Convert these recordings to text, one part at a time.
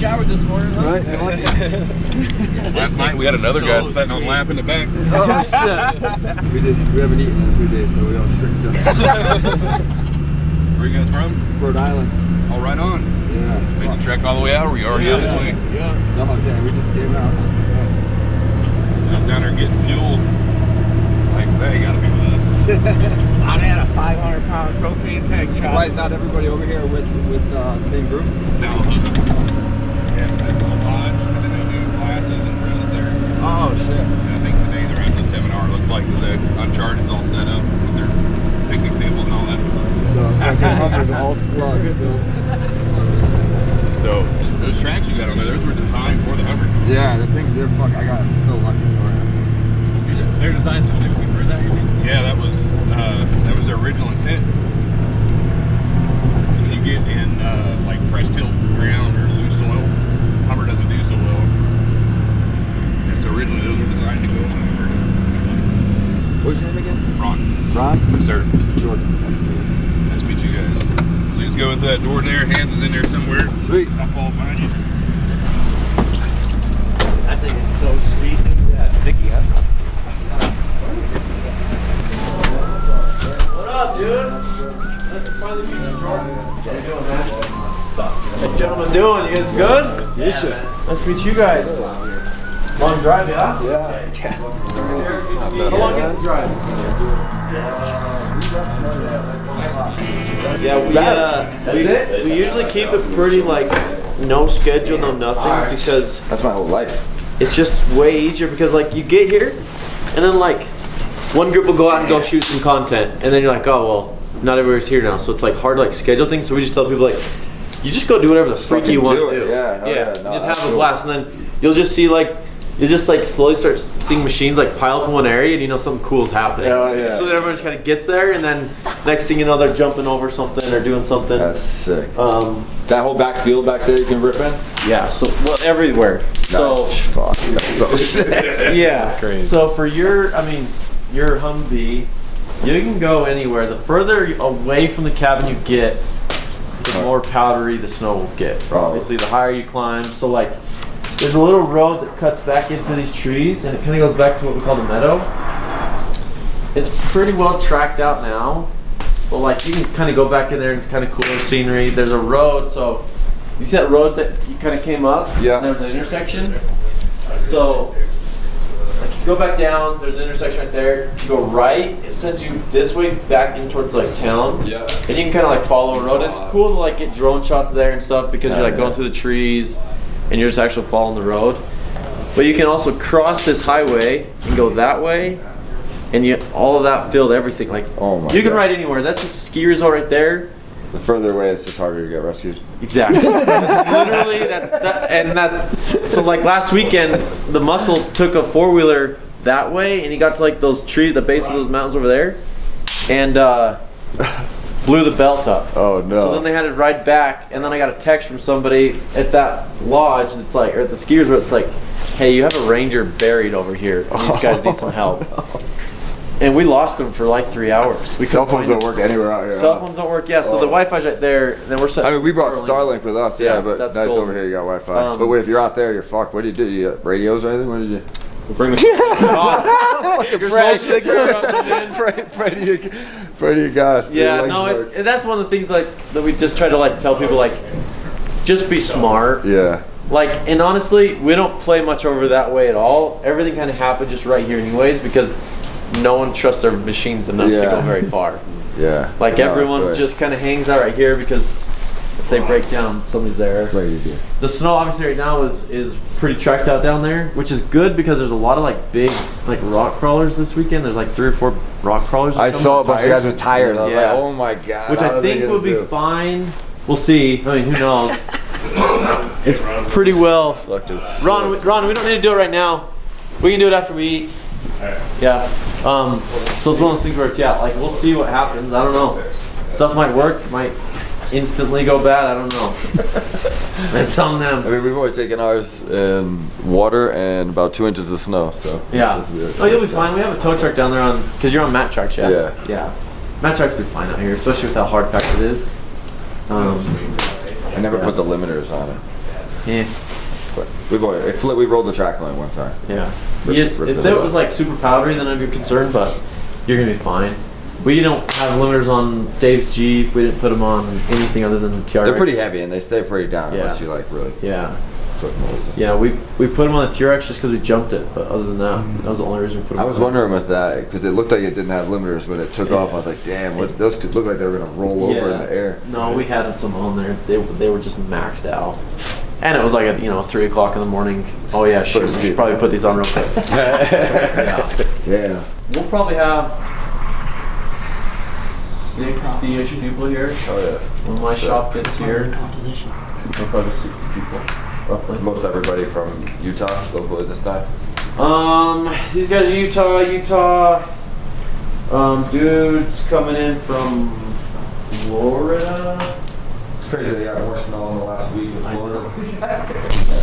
showered this morning, huh? Right? Last night we had another guy sitting on lap in the back. Oh shit! We haven't eaten in a few days, so we all shrinked up. Where you guys from? Rhode Island. Oh, right on. Yeah. Made the trek all the way out, or were you already on its way? Yeah. No, yeah, we just came out. I was down there getting fuel. Like, they gotta be with us. I had a 500-pound propane tank truck. Why is not everybody over here with the same group? No. Yeah, it's this little lodge, and then they'll do classes and run it there. Oh shit! And I think today they're having a seminar. Looks like the Uncharted's all set up with their picnic tables and all that. The fucking Humvee's all slugs. So. This is dope. Those tracks you got on there, those were designed for the Hummer. Yeah, the things they're fuck. I got so lucky scoring. They're designed specifically for that, you mean? Yeah, that was their original intent. So when you get in like fresh tilt ground or loose soil, Hummer doesn't do so well. And so originally those were designed to go on Hummer. What's your name again? Ron. Ron? Sir. Jordan. Nice to meet you. Nice to meet you guys. So just go with that door there. Hands is in there somewhere. Sweet. I'll follow behind you. That thing is so sweet. Yeah, it's sticky, huh? What up, dude? Nice to finally meet you, Jordan. How you doing, man? How you gentlemen doing? You guys good? Yeah, man. Nice to meet you guys. Long drive, yeah? Yeah. How long is the drive? Yeah, we usually keep it pretty like no schedule, no nothing, because That's my whole life. it's just way easier because like you get here and then like one group will go out and go shoot some content and then you're like, oh well, not everywhere's here now, so it's like hard to like schedule things. So we just tell people like, you just go do whatever the freak you want to do. Yeah, hell yeah. You No, just that's have a cool. blast, and then you'll just see like you just like slowly start seeing machines like pile up in one area, and you know something cool is happening. Hell yeah. So then everyone just kind of gets there, and then next thing you know they're jumping over something or doing something. That's sick. That whole back field back there you can rip in? yeah. So well, everywhere. So fuck, that's so sick. yeah, That's crazy. So for your Humvee, you can go anywhere. The further away from the cabin you get, the more powdery the snow will get. Oh. Obviously, the higher you climb. So like, there's a little road that cuts back into these trees, and it kind of goes back to what we call the meadow. It's pretty well tracked out now, but like you can kind of go back in there and it's kind of cool scenery. There's a road, so you see that road that you kind of came up? Yeah. And there's an intersection. So like if you go back down, there's an intersection right there. If you go right, it sends you this way back in towards like town. Yeah. And you can kind of like follow a road. It's cool to like get drone shots there and stuff because you're like going through the trees and you're just actually following the road. But you can also cross this highway and go that way, and you all of that filled everything. Like Oh my you can God. ride anywhere. That's just a ski resort right there. The further away, it's just harder to get rescued. Exactly. Literally, so like last weekend, the muscle took a four-wheeler that way, and he got to like those trees, the base of those mountains over there, and blew the belt up. Oh no. So then they had to ride back, and then I got a text from somebody at that lodge that's like, or at the ski resort, it's like, hey, you have a ranger buried over here. These guys need some help. And we lost them for like 3 hours. Cell phones don't work anywhere out here. Cell phones don't work, yeah. So the Wi-Fi's right there. Then we're set. I mean, we brought Starlink with us, yeah, but that's nice cool. over here. You got Wi-Fi. But wait, if you're out there, you're fucked. What do you do? You got radios or anything? What do you do? Bring the Pray to your God. Yeah, Your no, legs work. that's one of the things like that we just try to like tell people like, just be smart. Yeah. Like, and honestly, we don't play much over that way at all. Everything kind of happened just right here anyways because no one trusts their machines enough to go very far. Yeah. Like No, everyone just kind of hangs out right here because if they break down, somebody's there. Right here. The snow obviously right now is pretty tracked out down there, which is good because there's a lot of like big like rock crawlers this weekend. There's like 3 or 4 rock crawlers. I saw a bunch of guys with tires. I was like, oh my God. Which I think would be fine. We'll see. I mean, who knows? It's pretty well. Ron, we don't need to do it right now. We can do it after we eat. Yeah. So it's one of those things where it's like we'll see what happens. I don't know. Stuff might work, might instantly go bad. I don't know. It's on them. I mean, we've always taken ours in water and about 2 inches of snow. So yeah. Oh, you'll be fine. We have a tow truck down there because you're on mat trucks, yeah. Yeah. Yeah. Mat trucks do fine out here, especially with how hard packed it is. I never put the limiters on it. Yeah. But we rolled the track line one time. Yeah. Ripped If it it up. was like super powdery, then I'd be concerned, but you're gonna be fine. We don't have limiters on Dave's Jeep. We didn't put them on anything other than the TRX. They're pretty heavy and they stay pretty down Yeah. unless you like really. Yeah. Put them over. Yeah, we put them on the TRX just because we jumped it, but other than that, that was the only reason we put them I on. was wondering with that because it looked like it didn't have limiters when it took off. I was like, damn, what, those could look like they were gonna roll over in the air. No, we had some on there. They were just maxed out. And it was like, 3 o'clock in the morning. Oh yeah, shit, we should probably put these on real quick. Yeah. We'll probably have 60-ish people here. Oh yeah. When my shop gets here, we'll probably 60 people, roughly. Most everybody from Utah locally this time. These guys are Utah. Dudes coming in from Florida. It's crazy they got more snow in the last week in Florida.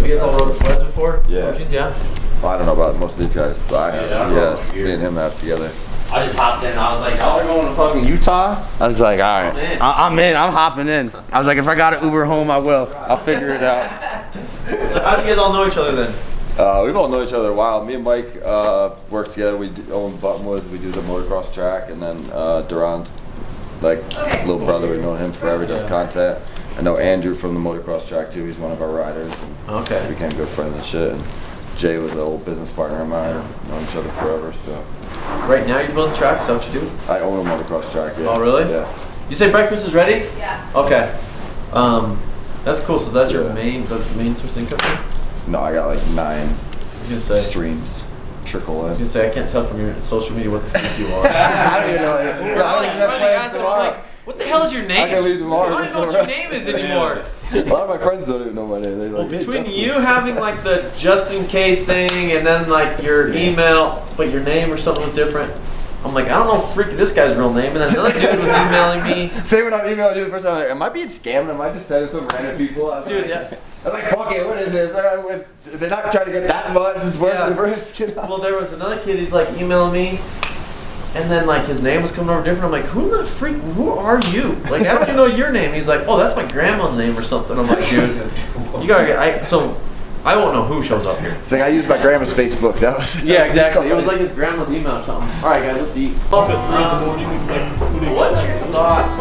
You guys all rode sleds before? Yeah. Yeah. Well, I don't know about most of these guys, but I have. Yeah, Yes, me and him have together. I just hopped in. I was like, y'all are going to fucking Utah? I was like, all I'm right, in. I'm in. I'm hopping in. I was like, if I got an Uber home, I will. I'll figure it out. So how do you guys all know each other then? We've all known each other a while. Me and Mike work together. We own Buttonwoods. We do the motocross track, and then Durand, like little brother, we've known him forever. Does content. I know Andrew from the motocross track too. He's one of our riders. And Okay. we became good friends and shit. And Jay was an old business partner of mine. We've known each other forever. So Right now you're building tracks, is that what you do? I own a motocross track. Yeah. Oh, really? Yeah. You say breakfast is ready? Yeah. Okay. That's cool. So that's your Yeah. main source of income? I No, I got like 9 was gonna say. streams trickle I was in. gonna say I can't tell from your social media what the fuck you are. I don't even know. I finally asked him, I'm like, what the hell is your name? I can leave tomorrow. I don't even know what your name is anymore. A lot of my friends don't even know my name. They're like, hey, Between Justin. you having like the just in case thing and then like your email, but your name or something was different. I'm like, I don't know freaking this guy's real name. And then another dude was emailing me. Say when I'm emailing you the first time, I'm like, am I being scammed? Am I just sending some random people? I was Dude, like, yeah. I was like, fuck it, what is this? They're not trying to get that much. It's worth Yeah. the risk. You know? Well, there was another kid, he's like emailing me. And then like his name was coming over different. I'm like, who are you? Like, I don't even know your name. He's like, oh, that's my grandma's name or something. I'm like, dude, you gotta get, so I won't know who shows up here. It's like I used my grandma's Facebook. That was. Yeah, exactly. It was like his grandma's email or something. All right, guys, let's eat. Up at 3 in the morning. What's your thoughts?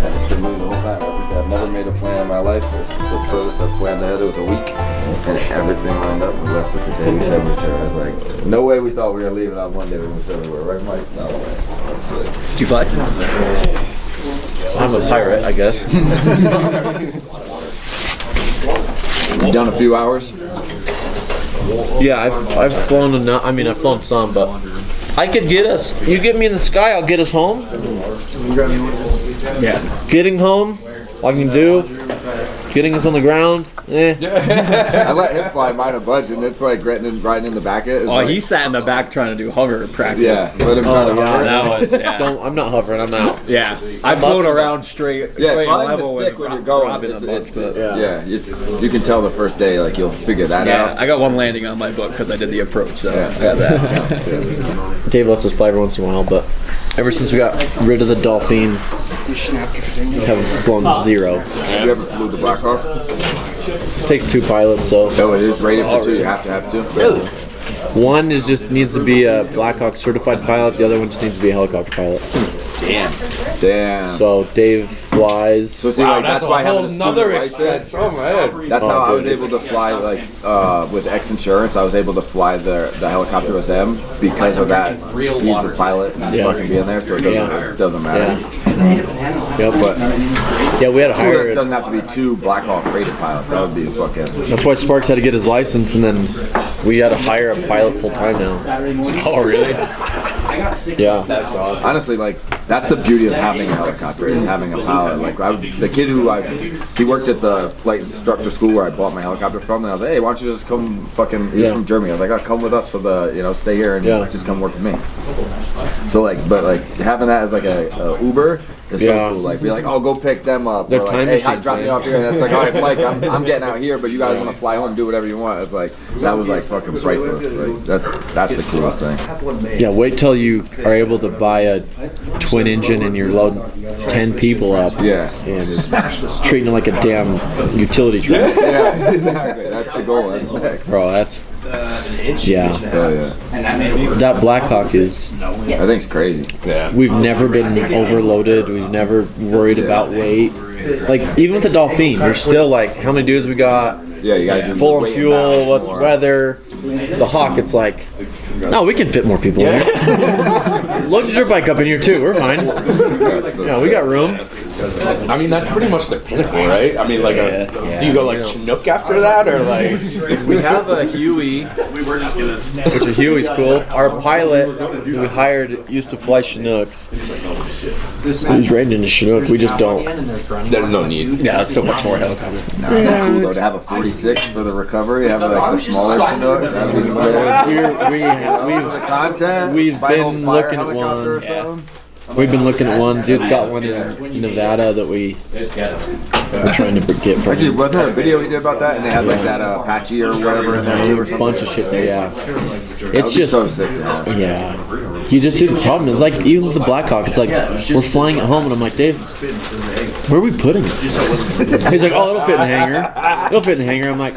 I just been moving the whole time. I've never made a plan in my life. This is the furthest I've planned ahead. It was a week, and everything lined up. We left with the day we said we were. I was like, no way we thought we were leaving on Monday when we said we were. Right, Mike? No way. That's sick. Did you fly? I'm a pirate, I guess. You done a few hours? Yeah, I've flown enough. I mean, I've flown some, but I could get us. You get me in the sky, I'll get us home. Yeah. Getting home, I can do. Getting us on the ground, eh. I let him fly mine a bunch, and it's like riding in the back of it. Oh, he sat in the back trying to do hover practice. Yeah, let him try to hover. That was, yeah. I'm not hovering. I'm out. Yeah. I've flown around straight Yeah, and find level the stick with when you're going. Robin a bunch, but- You can tell the first day, like you'll figure that Yeah, out. I got one landing on my book because I did the approach. So Yeah. I got that. Dave lets us fly every once in a while, but ever since we got rid of the Dolphin, we haven't flown 0. Have you ever flew the Blackhawk? Takes 2 pilots, so No, it is rated for 2. You have to. Really? one is just needs to be a Blackhawk certified pilot. The other one just needs to be a helicopter pilot. Damn. So Dave flies. So see, like that's why having a student license. Oh man. That's how I was able to fly, like with X Insurance. I was able to fly the helicopter with them because of that. He's the pilot and fucking being there, so it doesn't matter. Yeah, but yeah, we had to It hire. doesn't have to be 2 Blackhawk rated pilots. That would be fucking. That's why Sparks had to get his license, and then we had to hire a pilot full time now. Oh really? Yeah. That's awesome. Honestly, like that's the beauty of having a helicopter is having a pilot. Like the kid he worked at the flight instructor school where I bought my helicopter from, and I was like, hey, why don't you just come fucking? He was from Germany. I was like, oh, come with us for the stay here and just come work with me. So but having that as like a Uber, It's so cool. Like, be like, oh, go pick them up. They're or time like, hey, machines, drop me off here. And it's like, all right, Mike, I'm getting out here, but you guys want to fly home, do whatever you want. It's like, that was like fucking priceless. Like, that's the coolest thing. Yeah, wait till you are able to buy a twin engine and you're loading 10 people up. Yeah. And treating it like a damn utility truck. Yeah, exactly. That's the goal. That's next. Bro, that's... Yeah. Hell yeah. That Blackhawk is... I think it's crazy. Yeah. We've never been overloaded. We've never worried about weight. Like, even with the Dolphin, you're still like, how many dudes we got? Yeah, you guys do Full weight on fuel, balance what's more. weather? The Hawk, it's like, no, we can fit more people in here. Load your bike up in here too, we're fine. Yeah, we got room. I mean, that's pretty much the pinnacle, right? I mean, like, do you go like Chinook after that, or like? We have a Huey, which a Huey's cool. Our pilot who we hired used to fly Chinooks. He's rated into Chinook, we just don't. There's no need. Yeah, it's so much more helicopter. Nah, that's cool though to have a 46 for the recovery, have like the smaller Chinook. That'd be sick. Content. We've buy a been whole fire looking at helicopter one. or something. We've been looking at one. Dude's got one in Nevada that we're trying to get from. Actually, wasn't there a video we did about that? And they had like that Apache or whatever in there too, or A something. bunch of shit there, yeah. That It's would be just, so sick to have. yeah. You just do the problem. It's like even with the Blackhawk, it's like we're flying at home, and I'm like, Dave, where are we putting it? He's like, oh, it'll fit in the hangar. It'll fit in the hangar. I'm like,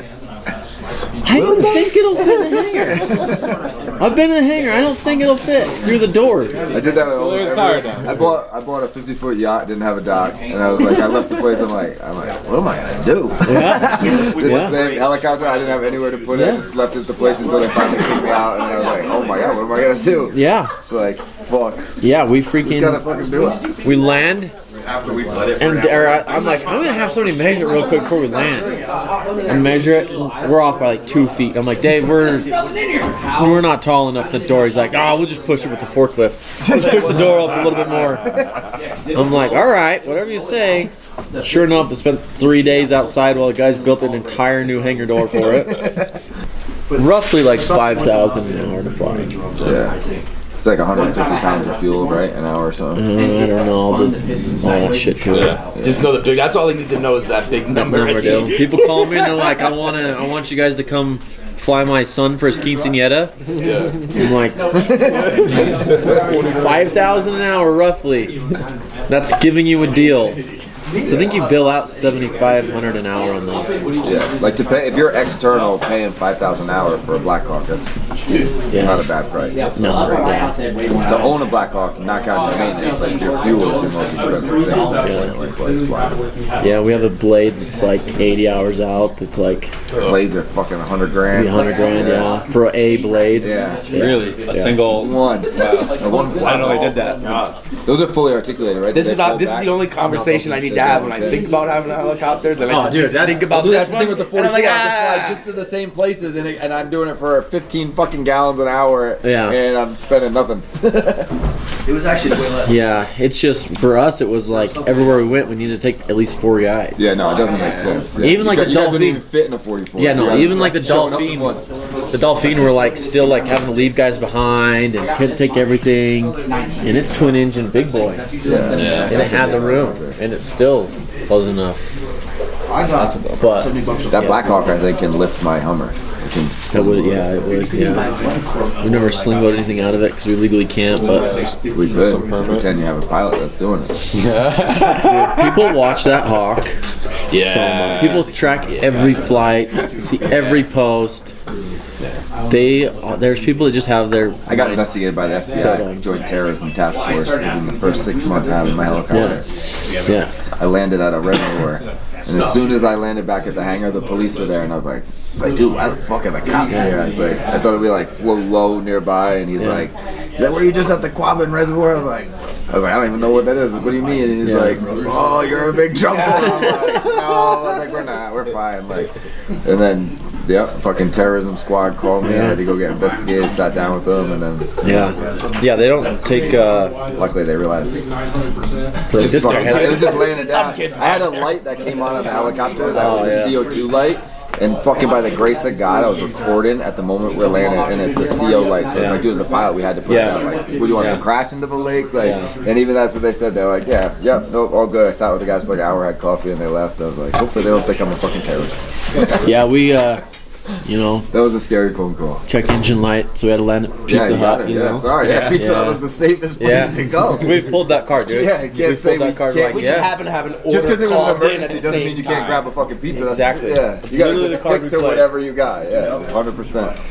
I don't think it'll fit in the hangar. I've been in the hangar. I don't think it'll fit through the door. I did that with almost every, I bought a 50-foot yacht, didn't have a dock, and I was like, I left the place. I'm like, what am I gonna do? Yeah. Did the Yeah. same helicopter. I didn't have anywhere to put it. I just left it at the place until they finally kicked me out, and I was like, oh my god, what am I gonna do? Yeah. It's like, fuck, Yeah, we just gotta freaking, fucking do it. we land. And I'm like, I'm gonna have somebody measure it real quick before we land. And measure it. We're off by like 2 feet. I'm like, Dave, we're not tall enough for the door. He's like, oh, we'll just push it with the forklift. Let's push the door up a little bit more. I'm like, all right, whatever you say. Sure enough, I spent 3 days outside while the guys built an entire new hangar door for it. Roughly like 5,000 an hour to fly. Yeah. It's like 150 pounds of fuel, right? An hour or something. I don't know all that shit to it. Yeah. Just know that that's all they need to know is that big number. Number at the end. deal. People call me and they're like, I want you guys to come fly my son for his quinceañera. Yeah. I'm like, 5,000 an hour roughly. That's giving you a deal. So I think you bill out $7,500 an hour on those. Yeah, like to pay if you're external paying 5,000 an hour for a Blackhawk, that's not a bad price. No, yeah. To own a Blackhawk, knock out your maintenance, like your fuel is your most expensive thing. Like flights flying. Yeah, we have a blade that's like 80 hours out. It's like Blades are fucking 100 grand. 100 grand, yeah, for a blade. Yeah. Really? A single One. A one I flat. didn't know they did that. Those are fully articulated, right? This They is fold this is back? the only conversation I need to have when I think about having a helicopter. Then I Oh, just dude, need to think about Dude, this that's the thing one. with the And 44. I'm like, I can fly just to the same places, and I'm doing it for 15 fucking gallons an hour. Yeah. And I'm spending nothing. It was actually way less. Yeah, it's just for us. It was like everywhere we went, we needed to take at least 4 guys. Yeah, no, it doesn't make sense. Yeah. Even like you the guys wouldn't Dolphin- even fit in a 44. Yeah, You no, guys even are like the showing up Dolphin. with one. The Dolphin were like still like having to leave guys behind and couldn't take everything. And it's twin engine big boy. Yeah. And it had the room, and it still was enough. But That Blackhawk, I think, can lift my Hummer. It can that would, yeah, it would, yeah. We never sling load anything out of it because we legally can't. But We could pretend you have a pilot that's doing it. people watch that Hawk. Yeah. So much. People track every flight, see every post. There's people that just have their. I got investigated by the FBI, Joint Terrorism Task Force, within the first 6 months having my helicopter. Yeah. I landed at a reservoir, and as soon as I landed back at the hangar, the police were there, and I was like, dude, why the fuck are the cops here? I was like, I thought it'd be like flow low nearby, and he's like, is that where you just at the Quabbin Reservoir? I was like, I don't even know what that is. What do you mean? And he's like, oh, you're in big trouble. I'm like, no. I was like, we're not. We're fine. Like, and then, fucking terrorism squad called me. I had to go get investigated. Sat down with them, and then Yeah, they don't take. luckily they realized it was This guy has. just laying it down. I had a light that came on the helicopter that was the CO2 light. And fucking by the grace of God, I was recording at the moment we're landing, and it's the CO light. So it's like, dude, as the pilot, we had to put it out. Like, would you want us to crash into the lake? Like, and even that's what they said. They're like, yeah, nope, all good. I sat with the guys for like an hour, had coffee, and they left. I was like, hopefully they don't think I'm a fucking terrorist. Yeah, we, you know, That was a scary phone call. check engine light, so we had to land at Pizza you got Hut. it. You know? Sorry. Yeah, Pizza Hut was the safest place to go. We pulled that card, dude. Yeah, you can't say we can't. We just happen to have an order Just because it was an called in at emergency the doesn't same mean you can't time. grab a fucking pizza. Exactly. Yeah, you gotta literally just the card stick we to played. whatever you got. Yeah, 100%.